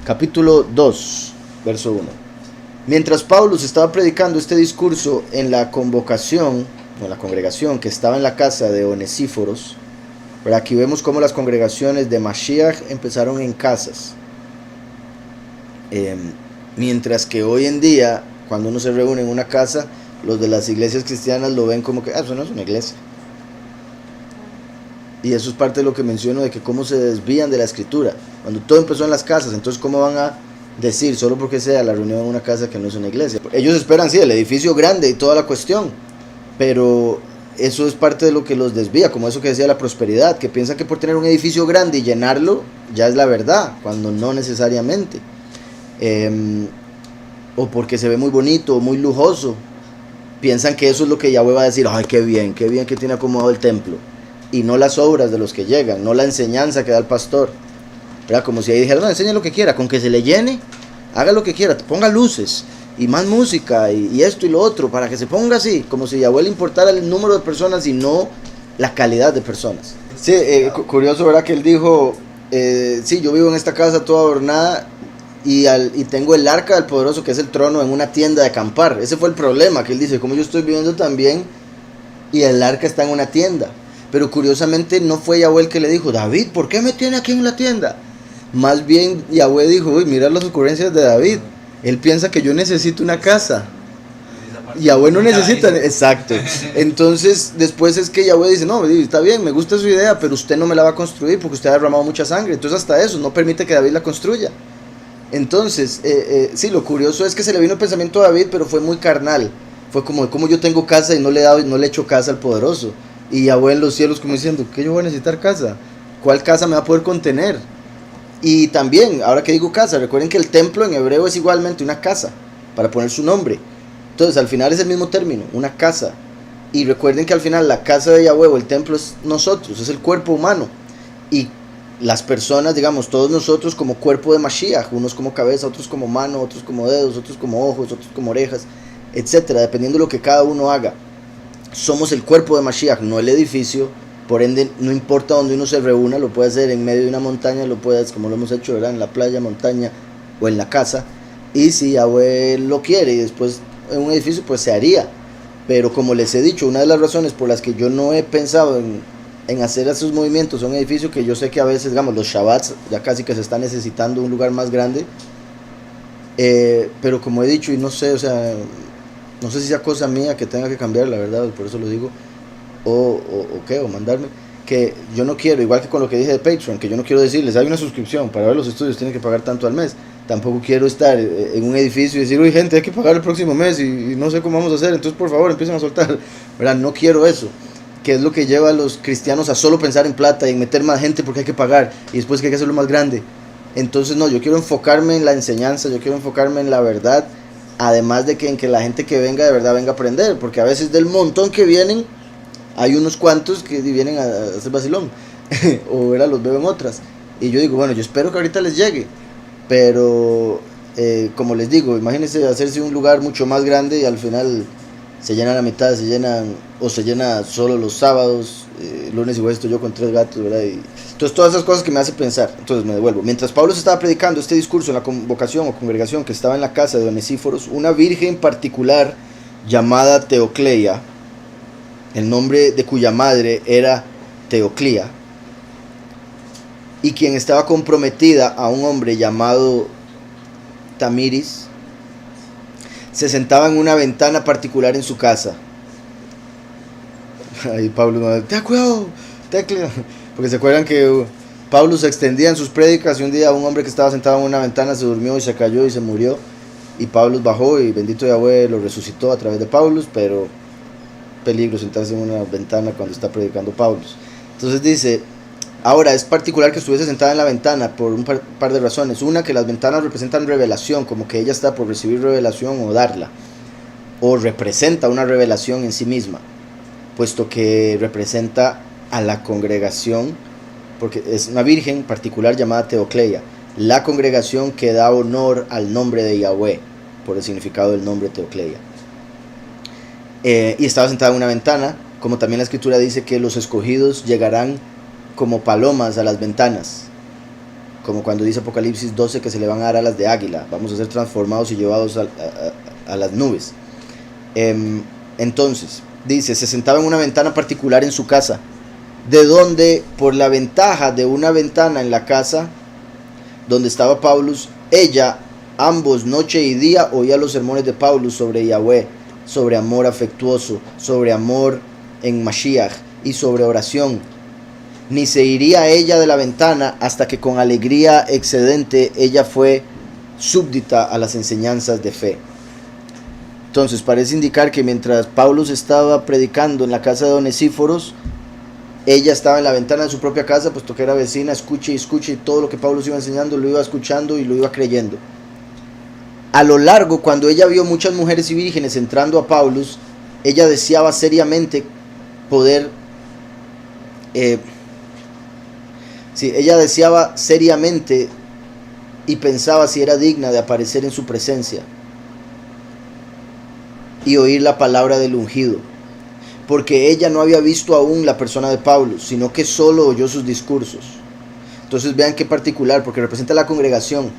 capítulo 2, verso 1. Mientras Pablo estaba predicando este discurso en la convocación, o la congregación que estaba en la casa de Onesíforos, pero aquí vemos cómo las congregaciones de Mashiach empezaron en casas. Mientras que hoy en día, cuando uno se reúne en una casa, los de las iglesias cristianas lo ven como que, eso no es una iglesia. Y eso es parte de lo que menciono, de que cómo se desvían de la escritura. Cuando todo empezó en las casas, entonces cómo van a decir, solo porque sea la reunión en una casa, que no es una iglesia. Ellos esperan, sí, el edificio grande y toda la cuestión, pero eso es parte de lo que los desvía, como eso que decía la prosperidad, que piensan que por tener un edificio grande y llenarlo, ya es la verdad, cuando no necesariamente. O porque se ve muy bonito, muy lujoso, piensan que eso es lo que Yahweh va a decir, ay, qué bien que tiene acomodado el templo, y no las obras de los que llegan, no la enseñanza que da el pastor, ¿verdad? Como si ahí dijera, no, enseñe lo que quiera, con que se le llene, haga lo que quiera, ponga luces, y más música, y esto y lo otro, para que se ponga así, como si Yahweh le importara el número de personas y no la calidad de personas. Sí, curioso, ¿verdad? Que él dijo, sí, yo vivo en esta casa toda adornada, y tengo el arca del poderoso, que es el trono, en una tienda de acampar. Ese fue el problema, que él dice, como yo estoy viviendo también, y el arca está en una tienda. Pero curiosamente no fue Yahweh el que le dijo, David, ¿por qué me tiene aquí en la tienda? Más bien Yahweh dijo, uy, mira las ocurrencias de David, él piensa que yo necesito una casa. Yahweh no necesita, exacto. Entonces después es que Yahweh dice, no, está bien, me gusta su idea, pero usted no me la va a construir porque usted ha derramado mucha sangre. Entonces hasta eso, no permite que David la construya. Entonces, sí, lo curioso es que se le vino el pensamiento a David, pero fue muy carnal. Fue como yo tengo casa y no le he hecho casa al poderoso. Y Yahweh en los cielos como diciendo, ¿qué yo voy a necesitar casa? ¿Cuál casa me va a poder contener? Y también, ahora que digo casa, recuerden que el templo en hebreo es igualmente una casa, para poner su nombre. Entonces, al final es el mismo término, una casa. Y recuerden que al final la casa de Yahweh o el templo es nosotros, es el cuerpo humano. Y las personas, digamos, todos nosotros como cuerpo de Mashiach, unos como cabeza, otros como mano, otros como dedos, otros como ojos, otros como orejas, etcétera, dependiendo de lo que cada uno haga. Somos el cuerpo de Mashiach, no el edificio. Por ende, no importa donde uno se reúna, lo puede hacer en medio de una montaña, lo puede hacer como lo hemos hecho, ¿verdad? En la playa, montaña o en la casa. Y si Yahweh lo quiere y después en un edificio, pues se haría. Pero como les he dicho, una de las razones por las que yo no he pensado en hacer esos movimientos en un edificio, que yo sé que a veces, digamos, los Shabbats ya casi que se está necesitando un lugar más grande, pero como he dicho, y no sé, o sea, no sé si sea cosa mía que tenga que cambiar, la verdad, por eso lo digo, o qué, o mandarme, que yo no quiero, igual que con lo que dije de Patreon, que yo no quiero decirles, hay una suscripción, para ver los estudios tienen que pagar tanto al mes. Tampoco quiero estar en un edificio y decir, uy, gente, hay que pagar el próximo mes y no sé cómo vamos a hacer, entonces por favor empiecen a soltar, ¿verdad? No quiero eso, que es lo que lleva a los cristianos a solo pensar en plata y en meter más gente porque hay que pagar y después que hay que hacerlo más grande. Entonces no, yo quiero enfocarme en la enseñanza, yo quiero enfocarme en la verdad, además de que en que la gente que venga de verdad venga a aprender, porque a veces del montón que vienen, hay unos cuantos que vienen a hacer vacilón, o ¿verdad? Los veo en otras, y yo digo, bueno, yo espero que ahorita les llegue, pero como les digo, imagínense hacerse un lugar mucho más grande y al final se llena la mitad, se llena solo los sábados, lunes y jueves estoy yo con 3 gatos, ¿verdad? Y entonces todas esas cosas que me hacen pensar. Entonces me devuelvo. Mientras Pablo se estaba predicando este discurso en la convocación o congregación que estaba en la casa de Onesíforos, una virgen particular llamada Teocleia, el nombre de cuya madre era Teoclía, y quien estaba comprometida a un hombre llamado Tamiris, se sentaba en una ventana particular en su casa. Ahí Pablo, ten cuidado, Tecla, porque se acuerdan que Pablo se extendía en sus prédicas y un día un hombre que estaba sentado en una ventana se durmió y se cayó y se murió, y Pablo bajó y bendito Yahweh lo resucitó a través de Pablo, pero peligro sentarse en una ventana cuando está predicando Pablo. Entonces dice, ahora es particular que estuviese sentada en la ventana por un par de razones. Una, que las ventanas representan revelación, como que ella está por recibir revelación o darla, o representa una revelación en sí misma, puesto que representa a la congregación, porque es una virgen particular llamada Teocleia, la congregación que da honor al nombre de Yahweh, por el significado del nombre Teocleia. Y estaba sentada en una ventana, como también la escritura dice que los escogidos llegarán como palomas a las ventanas, como cuando dice Apocalipsis 12 que se le van a dar alas de águila, vamos a ser transformados y llevados a las nubes. Entonces, dice, se sentaba en una ventana particular en su casa, de donde, por la ventaja de una ventana en la casa donde estaba Paulus, ella, ambos, noche y día, oía los sermones de Paulus sobre Yahweh, sobre amor afectuoso, sobre amor en Mashiach y sobre oración. Ni se iría ella de la ventana hasta que con alegría excedente ella fue súbdita a las enseñanzas de fe. Entonces parece indicar que mientras Paulus estaba predicando en la casa de Onesíforos, ella estaba en la ventana de su propia casa, puesto que era vecina, escuche y todo lo que Paulus iba enseñando, lo iba escuchando y lo iba creyendo. A lo largo, cuando ella vio muchas mujeres y vírgenes entrando a Paulus, ella deseaba seriamente poder... ella deseaba seriamente y pensaba si era digna de aparecer en su presencia y oír la palabra del ungido, porque ella no había visto aún la persona de Pablo, sino que solo oyó sus discursos. Entonces vean qué particular, porque representa a la congregación.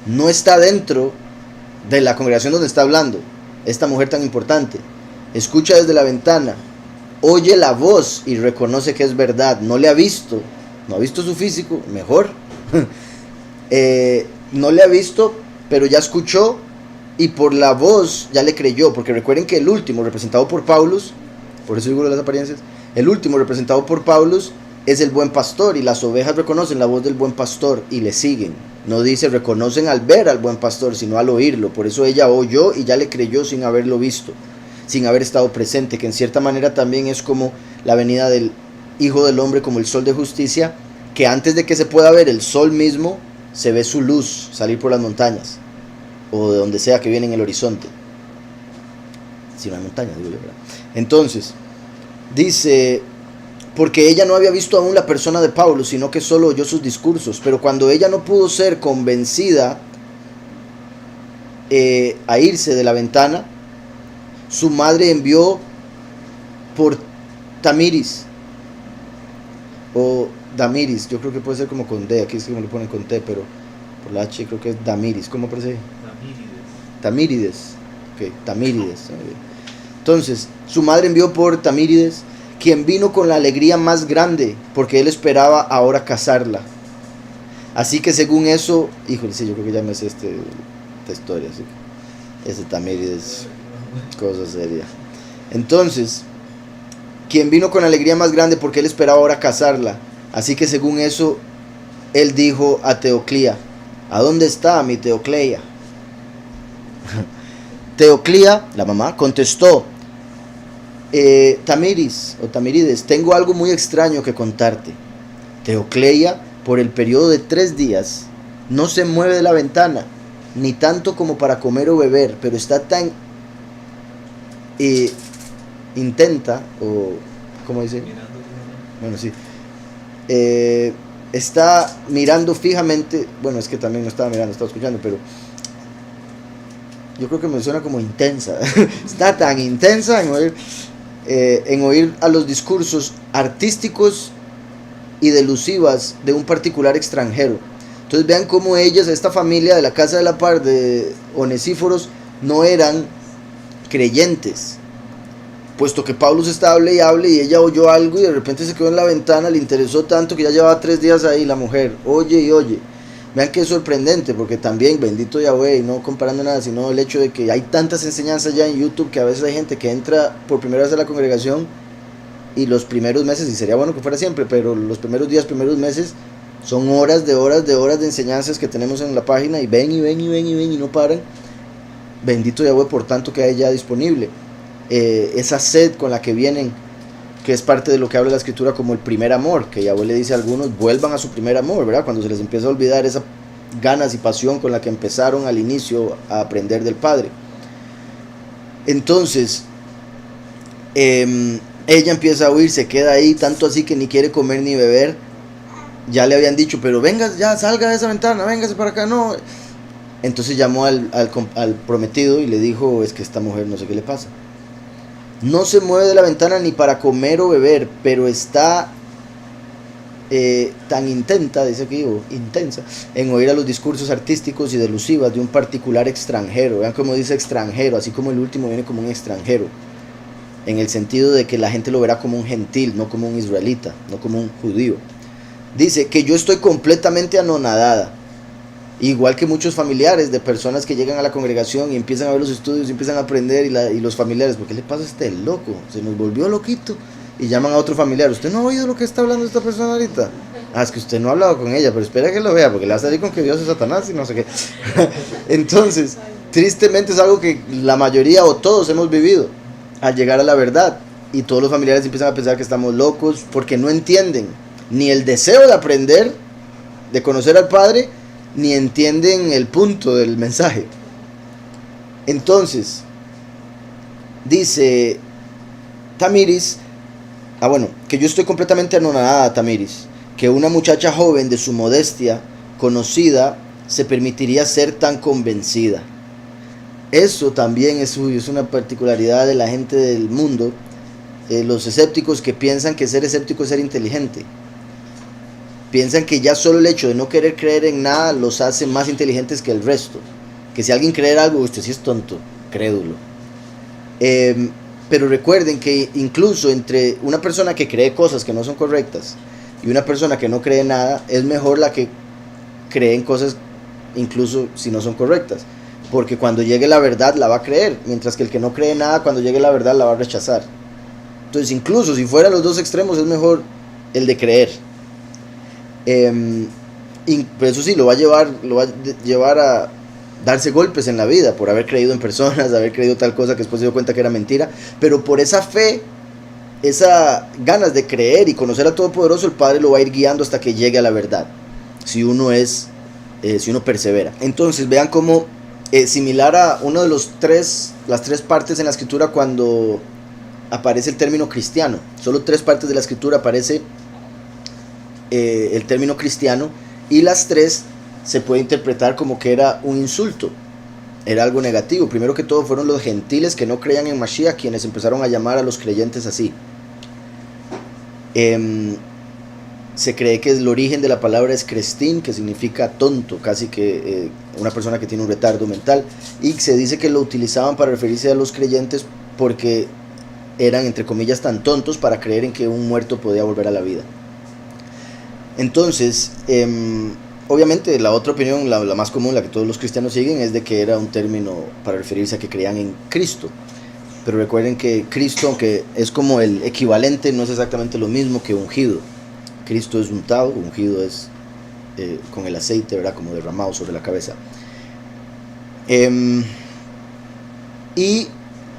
No está dentro de la congregación donde está hablando esta mujer tan importante. Escucha desde la ventana, oye la voz y reconoce que es verdad. No le ha visto, no ha visto su físico, mejor. No le ha visto, pero ya escuchó y por la voz ya le creyó, porque recuerden que el último representado por Paulus, por eso digo de las apariencias, el último representado por Paulus es el buen pastor, y las ovejas reconocen la voz del buen pastor y le siguen. No dice reconocen al ver al buen pastor, sino al oírlo. Por eso ella oyó y ya le creyó sin haberlo visto, sin haber estado presente, que en cierta manera también es como la venida del Hijo del Hombre, como el sol de justicia, que antes de que se pueda ver el sol mismo, se ve su luz salir por las montañas, o de donde sea que viene en el horizonte. Si no hay montañas, digo yo, ¿verdad? Entonces, dice, porque ella no había visto aún la persona de Pablo, sino que solo oyó sus discursos. Pero cuando ella no pudo ser convencida a irse de la ventana, su madre envió por Tamiris, o Damiris, yo creo que puede ser como con D, aquí es que me lo ponen con T, pero por la H creo que es Damiris. ¿Cómo parece? Tamírides. Ok, Tamírides. Entonces, su madre envió por Tamírides, quien vino con la alegría más grande, porque él esperaba ahora casarla. Así que según eso, híjole, sí, yo creo que ya me sé esta historia, así que ese Tamírides, cosa seria. Entonces, quien vino con alegría más grande, porque él esperaba ahora casarla. Así que según eso, él dijo a Teoclía, ¿a dónde está mi Teocleia? Teoclía, la mamá, contestó, Tamiris o Tamírides, tengo algo muy extraño que contarte. Teocleia, por el periodo de 3 días, no se mueve de la ventana, ni tanto como para comer o beber, pero está tan intenta, o ¿cómo dice? Bueno, sí. Está mirando fijamente, bueno, es que también no estaba mirando, estaba escuchando, pero yo creo que me suena como intensa. Está tan intensa en oír a los discursos artísticos y delusivas de un particular extranjero. Entonces vean cómo ellas, esta familia de la casa de la par de Onesíforos, no eran creyentes, puesto que Pablo estaba hable y ella oyó algo y de repente se quedó en la ventana, le interesó tanto que ya llevaba 3 días ahí la mujer, oye y oye. Vean que es sorprendente, porque también, bendito Yahweh, y no comparando nada, sino el hecho de que hay tantas enseñanzas ya en YouTube, que a veces hay gente que entra por primera vez a la congregación y los primeros meses, y sería bueno que fuera siempre, pero los primeros días, primeros meses, son horas de enseñanzas que tenemos en la página, y ven y no paran. Bendito Yahweh por tanto que hay ya disponible. Esa sed con la que vienen, que es parte de lo que habla la escritura como el primer amor, que Yahweh le dice a algunos, vuelvan a su primer amor, ¿verdad? Cuando se les empieza a olvidar esa ganas y pasión con la que empezaron al inicio a aprender del Padre. Entonces, ella empieza a huir, se queda ahí, tanto así que ni quiere comer ni beber. Ya le habían dicho, pero venga, ya salga de esa ventana, véngase para acá, no. Entonces llamó al prometido y le dijo, es que esta mujer no sé qué le pasa. No se mueve de la ventana ni para comer o beber, pero está tan intenta, dice aquí, o intensa, en oír a los discursos artísticos y delusivas de un particular extranjero. Vean cómo dice extranjero, así como el último viene como un extranjero, en el sentido de que la gente lo verá como un gentil, no como un israelita, no como un judío. Dice que yo estoy completamente anonadada, igual que muchos familiares de personas que llegan a la congregación y empiezan a ver los estudios y empiezan a aprender, y los familiares, ¿por qué le pasa a este loco? Se nos volvió loquito. Y llaman a otro familiar, ¿usted no ha oído lo que está hablando esta persona ahorita? Ah, es que usted no ha hablado con ella, pero espera que lo vea, porque le va a salir con que Dios es Satanás y no sé qué. Entonces, tristemente es algo que la mayoría o todos hemos vivido al llegar a la verdad. Y todos los familiares empiezan a pensar que estamos locos porque no entienden ni el deseo de aprender, de conocer al Padre, ni entienden el punto del mensaje. Entonces, dice Tamiris, que yo estoy completamente anonadada, Tamiris, que una muchacha joven de su modestia, conocida, se permitiría ser tan convencida. Eso también es una particularidad de la gente del mundo, los escépticos, que piensan que ser escéptico es ser inteligente. Piensan que ya solo el hecho de no querer creer en nada los hace más inteligentes que el resto. Que si alguien cree algo, usted sí es tonto, crédulo. Pero recuerden que incluso entre una persona que cree cosas que no son correctas y una persona que no cree nada, es mejor la que cree en cosas incluso si no son correctas. Porque cuando llegue la verdad la va a creer, mientras que el que no cree nada, cuando llegue la verdad la va a rechazar. Entonces incluso si fueran los dos extremos, es mejor el de creer. Pero eso sí, lo va a llevar a darse golpes en la vida por haber creído en personas, haber creído tal cosa que después se dio cuenta que era mentira, pero por esa fe, esa ganas de creer y conocer al Todopoderoso, el Padre lo va a ir guiando hasta que llegue a la verdad, si uno persevera. Entonces vean cómo similar a uno de las tres partes en la escritura cuando aparece el término cristiano, solo 3 partes de la escritura aparece el término cristiano, y las 3 se puede interpretar como que era un insulto, era algo negativo. Primero que todo fueron los gentiles que no creían en Mashiach quienes empezaron a llamar a los creyentes así. Se cree que el origen de la palabra es crestín, que significa tonto, casi que una persona que tiene un retardo mental, y se dice que lo utilizaban para referirse a los creyentes porque eran, entre comillas, tan tontos para creer en que un muerto podía volver a la vida. Entonces, obviamente la otra opinión, la más común, la que todos los cristianos siguen, es de que era un término para referirse a que creían en Cristo. Pero recuerden que Cristo, aunque es como el equivalente, no es exactamente lo mismo que ungido. Cristo es untado, ungido es con el aceite, ¿verdad?, como derramado sobre la cabeza. Y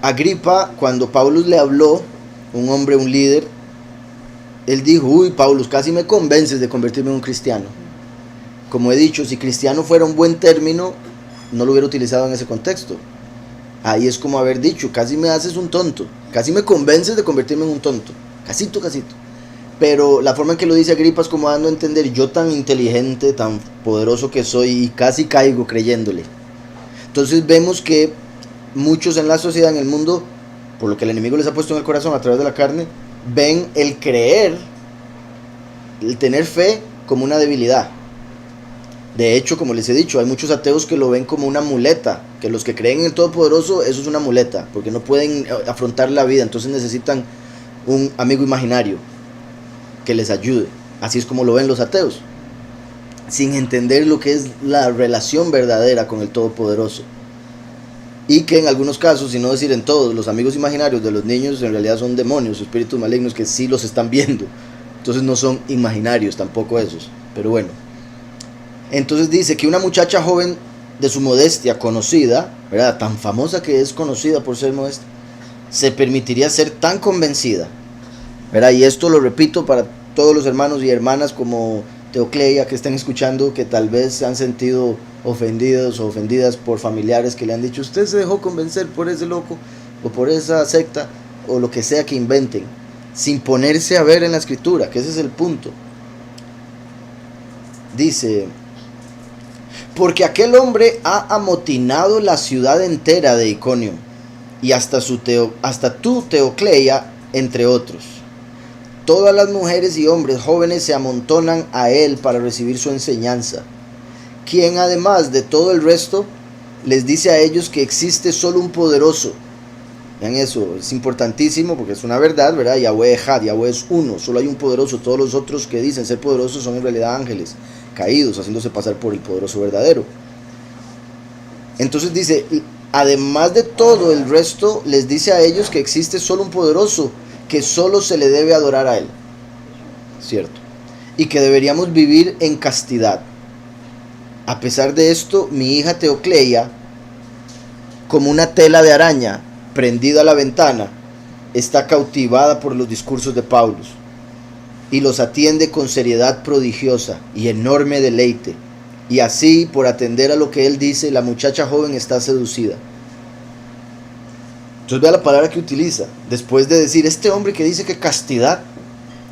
Agripa, cuando Pablo le habló, un hombre, un líder, él dijo: uy, Pablo, casi me convences de convertirme en un cristiano. Como he dicho, si cristiano fuera un buen término, no lo hubiera utilizado en ese contexto. Ahí es como haber dicho: casi me haces un tonto, casi me convences de convertirme en un tonto, casito. Pero la forma en que lo dice Agripa es como dando a entender: yo tan inteligente, tan poderoso que soy, y casi caigo creyéndole. Entonces vemos que muchos en la sociedad, en el mundo, por lo que el enemigo les ha puesto en el corazón a través de la carne, ven el creer, el tener fe, como una debilidad. De hecho, como les he dicho, hay muchos ateos que lo ven como una muleta, que los que creen en el Todopoderoso, eso es una muleta, porque no pueden afrontar la vida, entonces necesitan un amigo imaginario que les ayude. Así es como lo ven los ateos, sin entender lo que es la relación verdadera con el Todopoderoso. Y que en algunos casos, si no decir en todos, los amigos imaginarios de los niños en realidad son demonios, espíritus malignos que sí los están viendo. Entonces no son imaginarios tampoco esos, pero bueno. Entonces dice que una muchacha joven de su modestia, conocida, ¿verdad?, tan famosa que es conocida por ser modesta, se permitiría ser tan convencida, ¿verdad? Y esto lo repito para todos los hermanos y hermanas como Teocleia que estén escuchando, que tal vez se han sentido ofendidos o ofendidas por familiares que le han dicho: usted se dejó convencer por ese loco o por esa secta o lo que sea que inventen, sin ponerse a ver en la escritura, que ese es el punto. Dice: porque aquel hombre ha amotinado la ciudad entera de Iconio, y hasta tu Teocleia, entre otros. todas las mujeres y hombres jóvenes se amontonan a él para recibir su enseñanza, quien además de todo el resto les dice a ellos que existe solo un poderoso. Vean eso, es importantísimo porque es una verdad, ¿verdad? Yahweh Echad, Yahweh es uno, solo hay un poderoso. Todos los otros que dicen ser poderosos son en realidad ángeles caídos, haciéndose pasar por el poderoso verdadero. Entonces dice, además de todo el resto, les dice a ellos que existe solo un poderoso, que solo se le debe adorar a él, ¿cierto? Y que deberíamos vivir en castidad. A pesar de esto, mi hija Teocleia, como una tela de araña prendida a la ventana, está cautivada por los discursos de Pablo y los atiende con seriedad prodigiosa y enorme deleite. Y así, por atender a lo que él dice, la muchacha joven está seducida. Entonces vea la palabra que utiliza. Después de decir, este hombre que dice que castidad,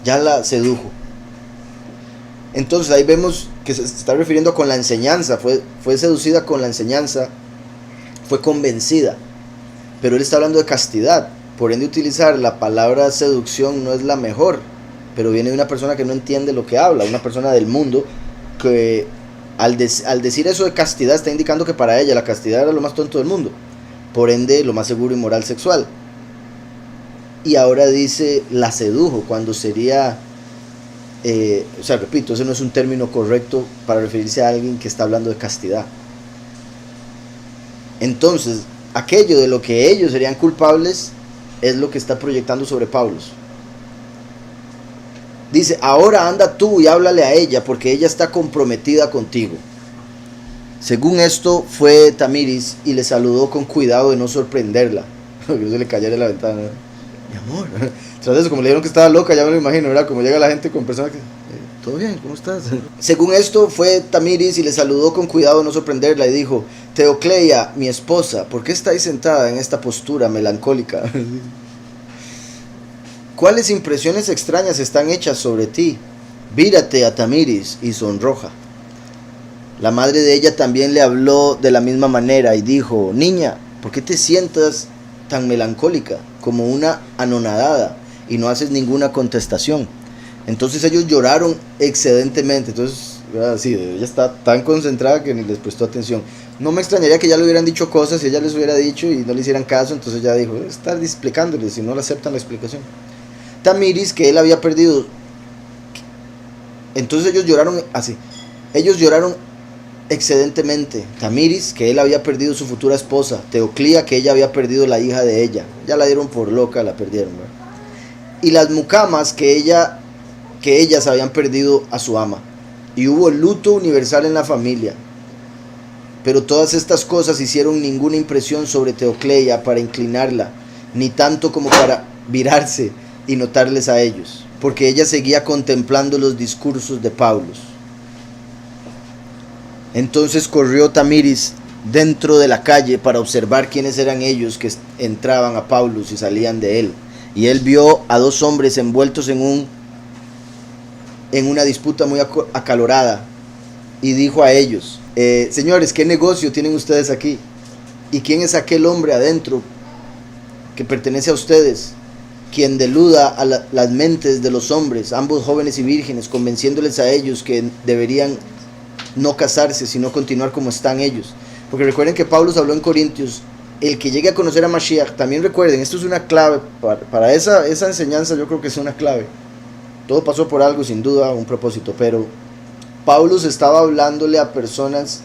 ya la sedujo. Entonces ahí vemos que se está refiriendo con la enseñanza. Fue seducida con la enseñanza, fue convencida. Pero él está hablando de castidad. Por ende, utilizar la palabra seducción no es la mejor. Pero viene de una persona que no entiende lo que habla, una persona del mundo que al decir eso de castidad está indicando que para ella la castidad era lo más tonto del mundo, por ende lo más seguro y moral sexual. Y ahora dice la sedujo, cuando sería, repito, ese no es un término correcto para referirse a alguien que está hablando de castidad. Entonces, aquello de lo que ellos serían culpables es lo que está proyectando sobre Pablo. Dice, ahora anda tú y háblale a ella, porque ella está comprometida contigo. Según esto, fue Tamiris y le saludó con cuidado de no sorprenderla. Que no se le cayera en la ventana. Mi amor. Tras eso, como le dijeron que estaba loca, ya me lo imagino, ¿verdad? Como llega la gente con personas que... ¿Todo bien? ¿Cómo estás? Según esto, fue Tamiris y le saludó con cuidado de no sorprenderla y dijo, Teocleia, mi esposa, ¿por qué estáis sentada en esta postura melancólica? ¿Cuáles impresiones extrañas están hechas sobre ti? Vírate a Tamiris y sonroja. La madre de ella también le habló de la misma manera y dijo, niña, ¿por qué te sientas tan melancólica, como una anonadada, y no haces ninguna contestación? Entonces ellos lloraron excedentemente. Entonces, sí, ella está tan concentrada que ni les prestó atención. No me extrañaría que ya le hubieran dicho cosas, si ella les hubiera dicho y no le hicieran caso, entonces ya dijo, estar explicándoles, si no le aceptan la explicación. Tamiris, que él había perdido. Entonces ellos lloraron así. Ellos lloraron excedentemente. Tamiris, que él había perdido su futura esposa. Teoclía, que ella había perdido la hija de ella. Ya la dieron por loca, la perdieron, ¿verdad? Y las mucamas, que ellas habían perdido a su ama. Y hubo luto universal en la familia. Pero todas estas cosas hicieron ninguna impresión sobre Teocleia para inclinarla, ni tanto como para virarse y notarles a ellos, porque ella seguía contemplando los discursos de Pablo. Entonces corrió Tamiris dentro de la calle para observar quiénes eran ellos que entraban a Pablo y salían de él. Y él vio a dos hombres envueltos en una disputa muy acalorada, y dijo a ellos, señores, ¿qué negocio tienen ustedes aquí? ¿Y quién es aquel hombre adentro que pertenece a ustedes, quien deluda a las mentes de los hombres, ambos jóvenes y vírgenes, convenciéndoles a ellos que deberían no casarse, sino continuar como están ellos? Porque recuerden que Pablo habló en Corintios, el que llegue a conocer a Mashiach, también recuerden, esto es una clave, para esa enseñanza yo creo que es una clave. Todo pasó por algo, sin duda, un propósito, pero Pablo estaba hablándole a personas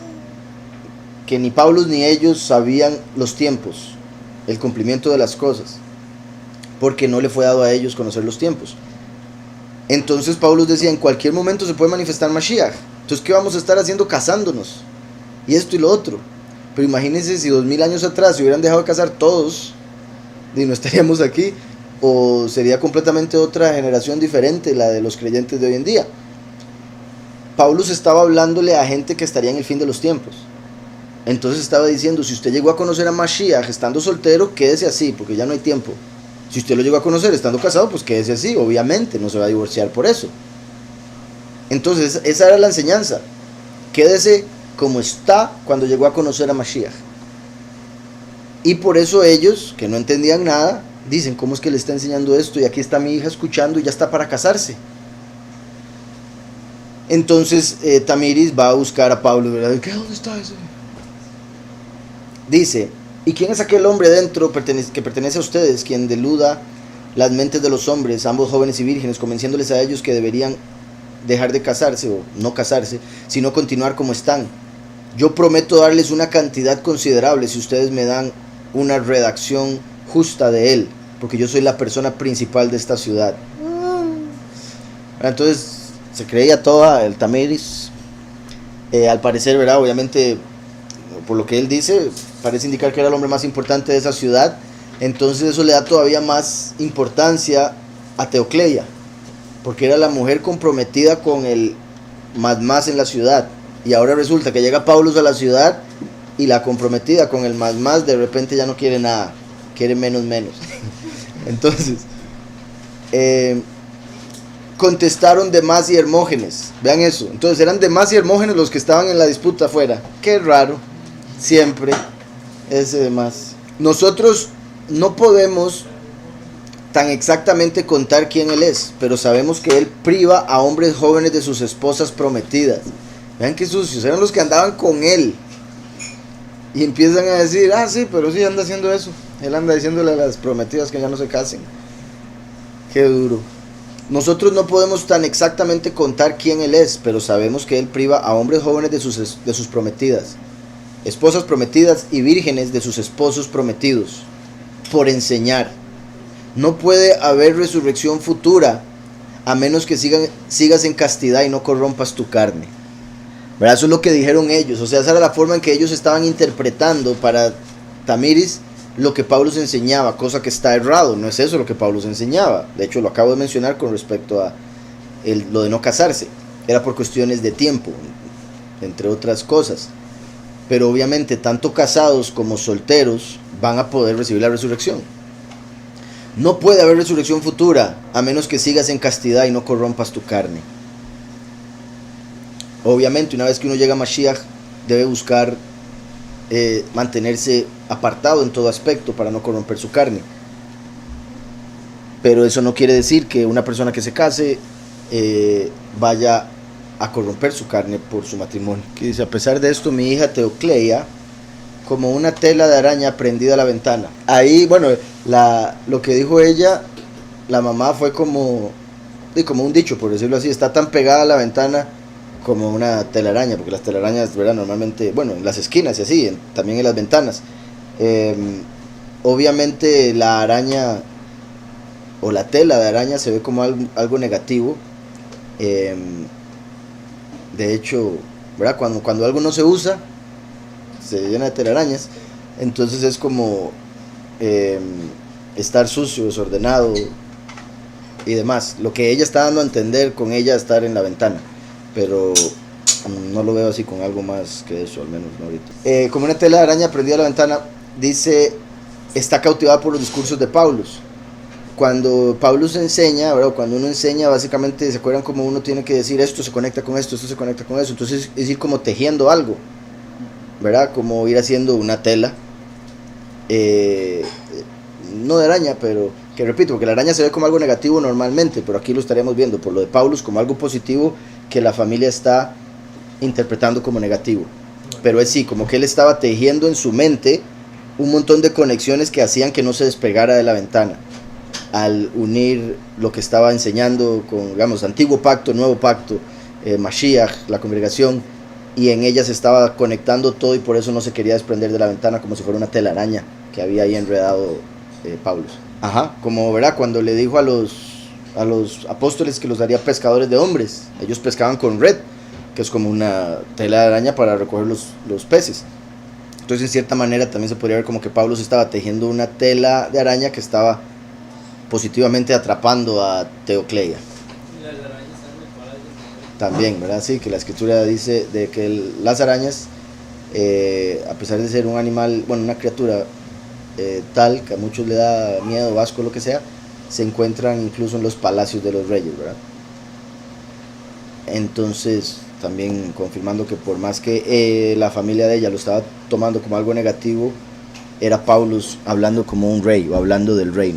que ni Pablo ni ellos sabían los tiempos, el cumplimiento de las cosas, porque no le fue dado a ellos conocer los tiempos. Entonces Pablo decía, en cualquier momento se puede manifestar Mashiach. Entonces, ¿qué vamos a estar haciendo? Casándonos, y esto y lo otro. Pero imagínense si 2000 años atrás se hubieran dejado de casar todos, y no estaríamos aquí, o sería completamente otra generación diferente, la de los creyentes de hoy en día. Pablo estaba hablándole a gente que estaría en el fin de los tiempos. Entonces estaba diciendo, si usted llegó a conocer a Mashiach estando soltero, quédese así, porque ya no hay tiempo. Si usted lo llegó a conocer estando casado, pues quédese así, obviamente, no se va a divorciar por eso. Entonces esa era la enseñanza, quédese como está cuando llegó a conocer a Mashiach. Y por eso ellos, que no entendían nada, Dicen, ¿cómo es que le está enseñando esto? Y aquí está mi hija escuchando y ya está para casarse. Entonces Tamiris va a buscar a Pablo, ¿verdad? ¿Dónde está ese? Dice, ¿y quién es aquel hombre dentro que pertenece a ustedes, quien deluda las mentes de los hombres, ambos jóvenes y vírgenes, convenciéndoles a ellos que deberían dejar de casarse o no casarse, sino continuar como están? Yo prometo darles una cantidad considerable si ustedes me dan una redacción justa de él, porque yo soy la persona principal de esta ciudad. Entonces se creía toda el Tamiris. Al parecer, ¿verdad? Obviamente, por lo que él dice, parece indicar que era el hombre más importante de esa ciudad. Entonces eso le da todavía más importancia a Teocleia, porque era la mujer comprometida con el más en la ciudad. Y ahora resulta que llega Paulus a la ciudad y la comprometida con el más de repente ya no quiere nada, quiere menos. Entonces, contestaron Demas y Hermógenes. Vean eso. Entonces eran Demas y Hermógenes los que estaban en la disputa afuera. Qué raro. Siempre ese Demas. Nosotros no podemos tan exactamente contar quién él es, pero sabemos que él priva a hombres jóvenes de sus esposas prometidas. Vean qué sucios, eran los que andaban con él. Y empiezan a decir, sí, pero sí anda haciendo eso. Él anda diciéndole a las prometidas que ya no se casen. Qué duro. Nosotros no podemos tan exactamente contar quién él es, pero sabemos que él priva a hombres jóvenes de sus prometidas, esposas prometidas y vírgenes de sus esposos prometidos, por enseñar. No puede haber resurrección futura a menos que sigas en castidad y no corrompas tu carne. ¿Verdad? Eso es lo que dijeron ellos. O sea, esa era la forma en que ellos estaban interpretando para Tamiris lo que Pablo enseñaba, cosa que está errado. No es eso lo que Pablo enseñaba. De hecho, lo acabo de mencionar con respecto a lo de no casarse. Era por cuestiones de tiempo, entre otras cosas. Pero obviamente, tanto casados como solteros van a poder recibir la resurrección. No puede haber resurrección futura a menos que sigas en castidad y no corrompas tu carne. Obviamente, una vez que uno llega a Mashiach, debe buscar mantenerse apartado en todo aspecto para no corromper su carne. Pero eso no quiere decir que una persona que se case vaya a corromper su carne por su matrimonio. Que dice, a pesar de esto, mi hija Teocleia, como una tela de araña prendida a la ventana. Ahí, bueno, lo que dijo ella, la mamá, fue como un dicho, por decirlo así, está tan pegada a la ventana como una telaraña, porque las telarañas, ¿verdad? Normalmente, bueno, en las esquinas y así, también en las ventanas. Obviamente la araña o la tela de araña se ve como algo negativo. De hecho, ¿verdad? Cuando algo no se usa, se llena de telarañas, entonces es como estar sucio, desordenado y demás. Lo que ella está dando a entender con ella estar en la ventana, pero no lo veo así con algo más que eso, al menos no ahorita. Como una tela de araña prendida a la ventana, dice, está cautivada por los discursos de Pablo. Cuando Pablo se enseña, ¿verdad? Cuando uno enseña, básicamente, ¿se acuerdan cómo uno tiene que decir esto se conecta con esto se conecta con eso? Entonces es ir como tejiendo algo, ¿verdad? Como ir haciendo una tela, no de araña, pero que repito, porque la araña se ve como algo negativo normalmente, pero aquí lo estaríamos viendo por lo de Pablo como algo positivo que la familia está interpretando como negativo. Pero es sí, como que él estaba tejiendo en su mente un montón de conexiones que hacían que no se despegara de la ventana, al unir lo que estaba enseñando con, digamos, antiguo pacto, nuevo pacto, Mashiach, la congregación, y en ella se estaba conectando todo y por eso no se quería desprender de la ventana como si fuera una telaraña que había ahí enredado Pablo. Ajá, como verá, cuando le dijo a los apóstoles que los haría pescadores de hombres, ellos pescaban con red, que es como una tela de araña para recoger los peces. Entonces, en cierta manera, también se podría ver como que Pablo estaba tejiendo una tela de araña que estaba positivamente atrapando a Teocleia. También, ¿verdad? Sí, que la escritura dice de que las arañas, a pesar de ser un animal, bueno, una criatura tal que a muchos le da miedo, asco, lo que sea, se encuentran incluso en los palacios de los reyes, ¿verdad? Entonces, también confirmando que por más que la familia de ella lo estaba tomando como algo negativo, era Pablo hablando como un rey o hablando del reino.